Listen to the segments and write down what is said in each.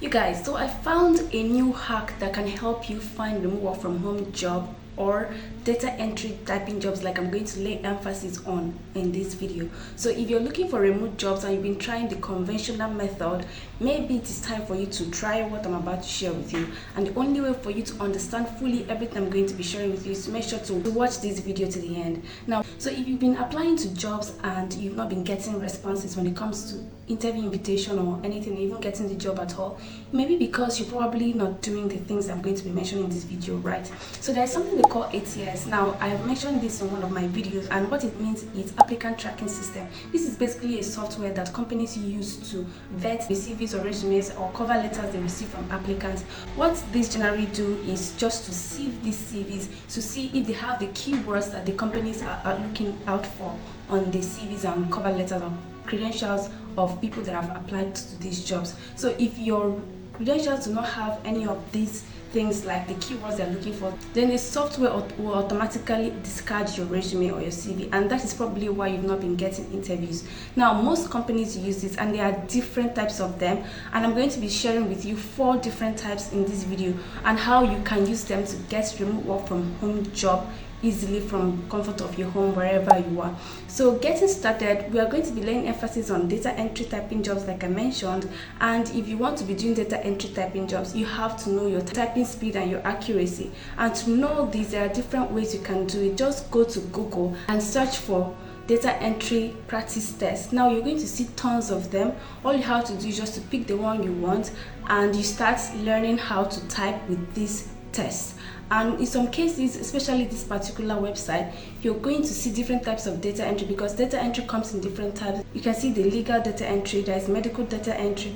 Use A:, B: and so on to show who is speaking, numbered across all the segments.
A: You guys, so I found a new hack that can help you find remote work from home job or data entry typing jobs, like I'm going to lay emphasis on in this video. So if you're looking for remote jobs and you've been trying the conventional method, maybe it is time for you to try what I'm about to share with you. And the only way for you to understand fully everything I'm going to be sharing with you is to make sure to watch this video to the end. Now, so if you've been applying to jobs and you've not been getting responses when it comes to interview invitation or anything, even getting the job at all, maybe because you're probably not doing the things I'm going to be mentioning in this video, right? So there's something they call ATS. Now, I have mentioned this in one of my videos, and what it means is applicant tracking system. This is basically a software that companies use to vet the CVs or resumes or cover letters they receive from applicants. What this generally do is just to sieve these CVs to see if they have the keywords that the companies are looking out for on the CVs and cover letters or credentials of people that have applied to these jobs. So if your credentials do not have any of these things, like the keywords they're looking for, then the software will automatically discard your resume or your CV, and that is probably why you've not been getting interviews. Now, most companies use this, and there are different types of them, and I'm going to be sharing with you 4 different types in this video and how you can use them to get remote work from home job easily from comfort of your home, wherever you are. So getting started, we are going to be laying emphasis on data entry typing jobs, like I mentioned. And if you want to be doing data entry typing jobs, you have to know your typing speed and your accuracy. And to know this, there are different ways you can do it. Just go to Google and search for data entry practice test. Now you're going to see tons of them. All you have to do is just to pick the one you want, and you start learning how to type with this test. And in some cases, especially this particular website, you're going to see different types of data entry, because data entry comes in different types. You can see the legal data entry, there's medical data entry,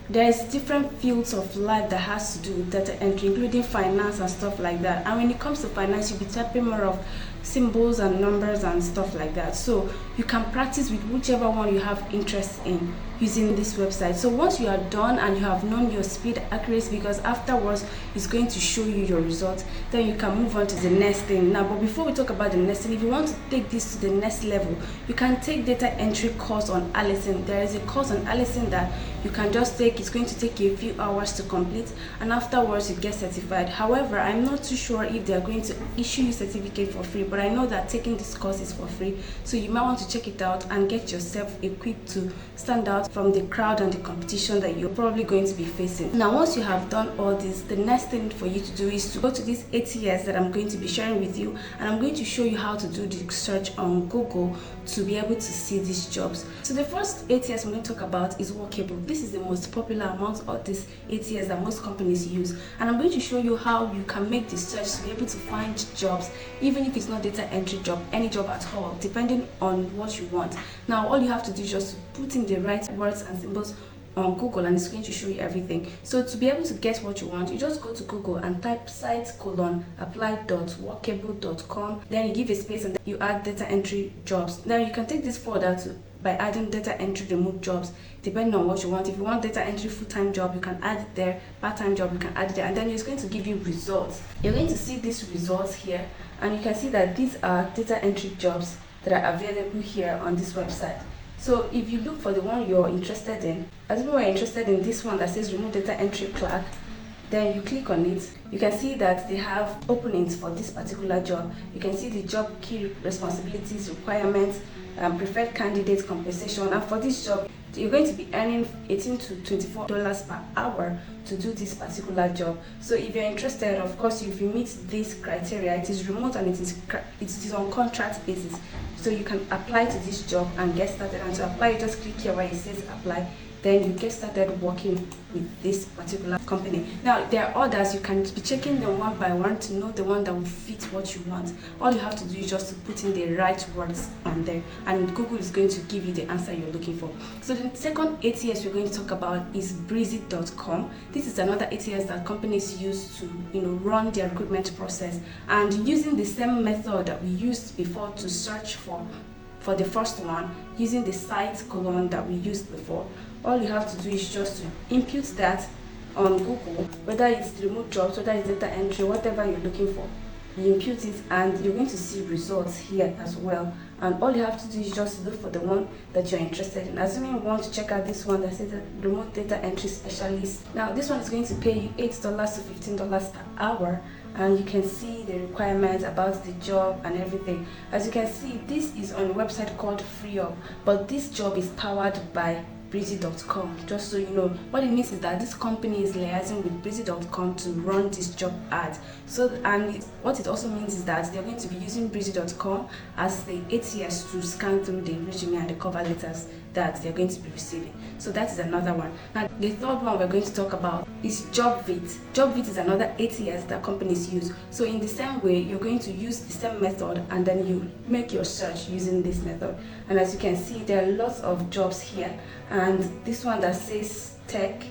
A: there's different fields of life that has to do with data entry, including finance and stuff like that. And when it comes to finance, you'll be typing more of symbols and numbers and stuff like that. So you can practice with whichever one you have interest in using this website. So once you are done and you have known your speed accuracy, because afterwards it's going to show you your results, then you can move on to the next thing. Now, but before we talk about the next thing, if you want to take this to the next level, you can take data entry course on Allison. There is a course on Allison that you can just take. It's going to take you a few hours to complete, and afterwards you get certified. However, I'm not too sure if they are going to issue you certificate for free, but I know that taking this course is for free, so you might want to check it out and get yourself equipped to stand out from the crowd and the competition that you're probably going to be facing. Now, once you have done all this, the next thing for you to do is to go to this ATS that I'm going to be sharing with you, and I'm going to show you how to do the search on Google to be able to see these jobs. So the first ATS I'm going to talk about is Workable. This is the most popular amongst all these ATS that most companies use, and I'm going to show you how you can make the search to be able to find jobs, even if it's not data entry job, any job at all, depending on what you want. Now, all you have to do is just put in the right words and symbols on Google, and it's going to show you everything. So to be able to get what you want, you just go to Google and type site:apply.workable.com, then you give a space and then you add data entry jobs. Now you can take this further by adding data entry remote jobs, depending on what you want. If you want data entry full-time job, you can add it there. Part-time job, you can add it there, and then it's going to give you results. You're going to see these results here, and you can see that these are data entry jobs that are available here on this website. So if you look for the one you're interested in, as we were interested in this one that says remote data entry clerk, then you click on it. You can see that they have openings for this particular job. You can see the job key responsibilities, requirements, preferred candidates, compensation. And for this job, you're going to be earning $18 to $24 per hour to do this particular job. So if you're interested, of course, if you meet this criteria, it is remote and it is on contract basis. So you can apply to this job and get started. And to apply, you just click here where it says apply. Then you get started working with this particular company. Now, there are others. You can be checking them one by one to know the one that will fit what you want. All you have to do is just to put in the right words on there, and Google is going to give you the answer you're looking for. So the second ATS we're going to talk about is Breezy.com. This is another ATS that companies use to run their recruitment process, and using the same method that we used before to search for the first one, using the site colon that we used before. All you have to do is just to input that on Google, whether it's remote jobs, whether it's data entry, whatever you're looking for. you input it, and you're going to see results here as well. And all you have to do is just look for the one that you're interested in. Assuming you want to check out this one that says remote data entry specialist. Now this one is going to pay you $8 to $15 per hour, and you can see the requirements about the job and everything. As you can see, this is on a website called FreeUp, but this job is powered by Breezy.com. Just so you know, what it means is that this company is liaising with Breezy.com to run this job ad. So, and what it also means is that they're going to be using Breezy.com as the ATS to scan through the resume and the cover letters that they're going to be receiving. So that is another one. Now the third one we're going to talk about is Jobvite. Jobvite is another ATS that companies use. So in the same way, you're going to use the same method, and then you make your search using this method. And as you can see, there are lots of jobs here, and this one that says tech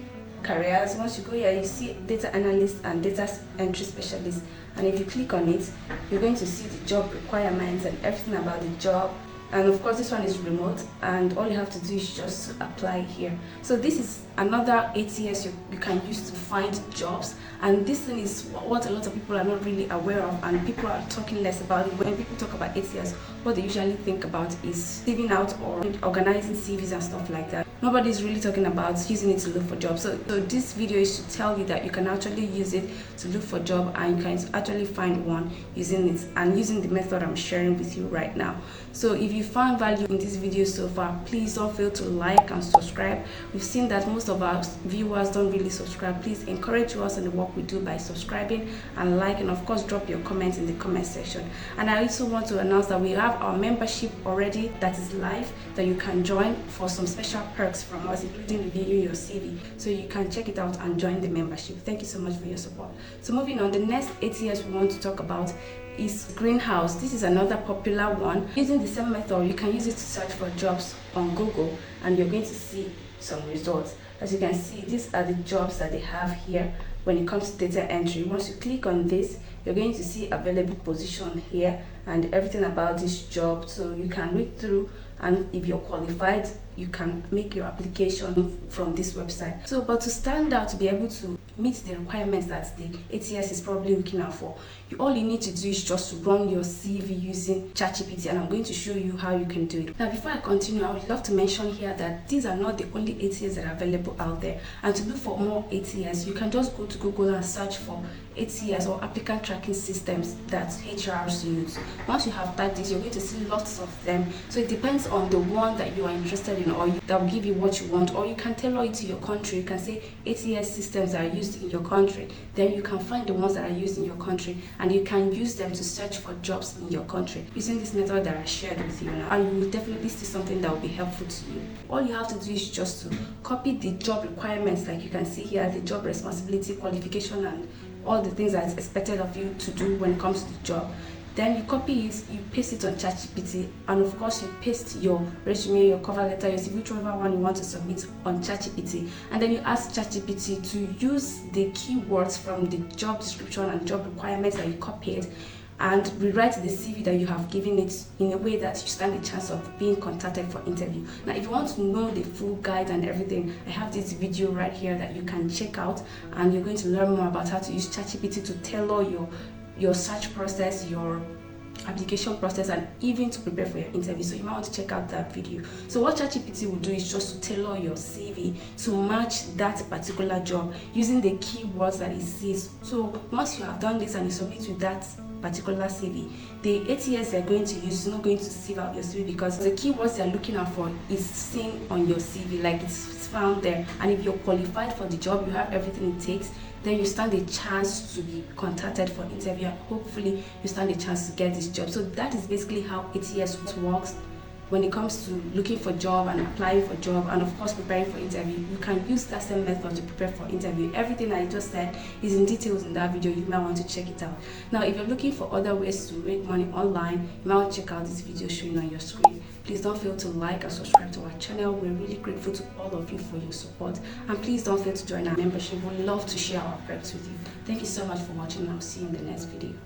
A: careers, once you go here, you see data analyst and data entry specialist, and if you click on it, you're going to see the job requirements and everything about the job. And of course this one is remote, and all you have to do is just apply here. So this is another ATS you can use to find jobs, and this thing is what a lot of people are not really aware of, and people are talking less about it. When people talk about ATS, what they usually think about is saving out or organizing CVs and stuff like that. Nobody's really talking about using it to look for jobs. So this video is to tell you that you can actually use it to look for a job, and you can actually find one using it and using the method I'm sharing with you right now. So if you found value in this video so far, please don't fail to like and subscribe. We've seen that most of our viewers don't really subscribe. Please encourage us in the work we do by subscribing and like, and of course drop your comments in the comment section. And I also want to announce that we have our membership already that is live, that you can join for some special perks from us, including reviewing your CV. So you can check it out and join the membership. Thank you so much for your support. So moving on, the next ATS we want to talk about is Greenhouse. This is another popular one. Using the same method, you can use it to search for jobs on Google, and you're going to see some results. As you can see, these are the jobs that they have here when it comes to data entry. Once you click on this, you're going to see available position here and everything about this job, so you can read through, and if you're qualified, you can make your application from this website. So, but to stand out, to be able to meet the requirements that the ATS is probably looking out for, all you need to do is just to run your CV using ChatGPT, and I'm going to show you how you can do it. Now, before I continue, I would love to mention here that these are not the only ATS that are available out there. And to look for more ATS, you can just go to Google and search for ATS or applicant tracking systems that HRs use. Once you have typed this, you're going to see lots of them. So it depends on the one that you are interested in, or that will give you what you want, or you can tailor it to your country. You can say ATS systems are used in your country, then you can find the ones that are used in your country, and you can use them to search for jobs in your country using this method that I shared with you now, and you will definitely see something that will be helpful to you. All you have to do is just to copy the job requirements, like you can see here, the job responsibility, qualification, and all the things that's expected of you to do when it comes to the job. Then you copy it, you paste it on ChatGPT, and of course you paste your resume, your cover letter, your CV, whichever one you want to submit on ChatGPT. And then you ask ChatGPT to use the keywords from the job description and job requirements that you copied, and rewrite the CV that you have given it in a way that you stand a chance of being contacted for interview. Now, if you want to know the full guide and everything, I have this video right here that you can check out, and you're going to learn more about how to use ChatGPT to tailor your search process, your application process, and even to prepare for your interview. So you might want to check out that video. So what ChatGPT will do is just to tailor your CV to match that particular job using the keywords that it sees. So once you have done this and you submit with that particular CV, the ATS they're going to use is not going to sieve out your CV, because the keywords they're looking out for is seen on your CV, like it's found there. And if you're qualified for the job, you have everything it takes, then you stand a chance to be contacted for interview, and hopefully you stand a chance to get this job. So that is basically how ATS works when it comes to looking for job and applying for job, and of course preparing for interview. You can use that same method to prepare for interview. Everything I just said is in details in that video. You might want to check it out. Now, if you're looking for other ways to make money online, you might want to check out this video showing on your screen. Please don't fail to like and subscribe to our channel. We're really grateful to all of you for your support, and please don't fail to join our membership. We'd love to share our perks with you. Thank you so much for watching. I'll see you in the next video.